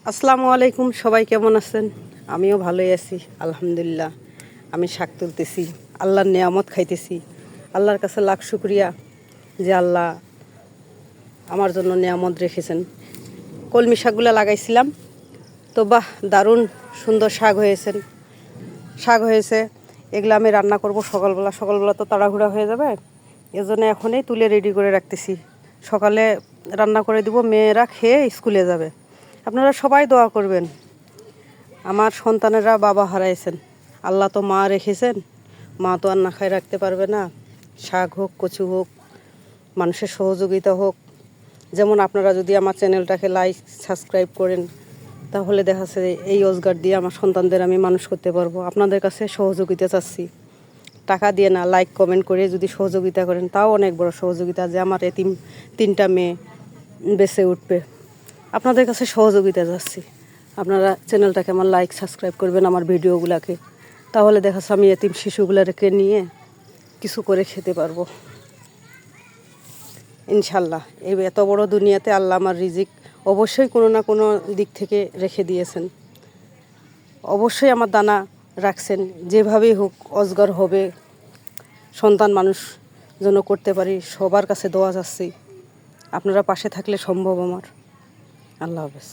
আসসালামু আলাইকুম, সবাই কেমন আছেন? আমিও ভালোই আছি আলহামদুলিল্লাহ। আমি শাক তুলতেছি, আল্লাহর নেয়ামত খাইতেছি। আল্লাহর কাছে লাখ শুকরিয়া যে আল্লাহ আমার জন্য নেয়ামত রেখেছেন। কলমি শাকগুলো লাগাইছিলাম, তো বাহ, দারুণ সুন্দর শাক হয়েছে। এগুলো আমি রান্না করব সকালবেলা তো তাড়াহুড়া হয়ে যাবে, এজন্য এখনই তুলে রেডি করে রাখতেছি। সকালে রান্না করে দিব, মেয়েরা খেয়ে স্কুলে যাবে। আপনারা সবাই দোয়া করবেন। আমার সন্তানেরা বাবা হারাইছেন, আল্লাহ তো মা রেখেছেন, মা তো আর না খায় রাখতে পারবে না। শাক হোক, কচু হোক, মানুষের সহযোগিতা হোক। যেমন আপনারা যদি আমার চ্যানেলটাকে লাইক সাবস্ক্রাইব করেন, তাহলে দেখা যাচ্ছে এই রোজগার দিয়ে আমার সন্তানদের আমি মানুষ করতে পারবো। আপনাদের কাছে সহযোগিতা চাচ্ছি, টাকা দিয়ে না, লাইক কমেন্ট করে যদি সহযোগিতা করেন তাও অনেক বড় সহযোগিতা, যে আমার এতিম 3টা মেয়ে বেঁচে উঠবে। আপনাদের কাছে সহযোগিতা চাচ্ছি, আপনারা চ্যানেলটাকে আমার লাইক সাবস্ক্রাইব করবেন, আমার ভিডিওগুলোকে। তাহলে দেখা যাচ্ছে আমি এতিম শিশুগুলোকে নিয়ে কিছু করে খেতে পারবো ইনশাল্লাহ। এই এত বড় দুনিয়াতে আল্লাহ আমার রিজিক অবশ্যই কোনো না কোনো দিক থেকে রেখে দিয়েছেন। অবশ্যই আমার দানা রাখছেন, যেভাবেই হোক অজগার হবে, সন্তান মানুষ যেন করতে পারি। সবার কাছে দোয়া চাচ্ছি, আপনারা পাশে থাকলে সম্ভব আমার। আল্লাহ হাফেজ।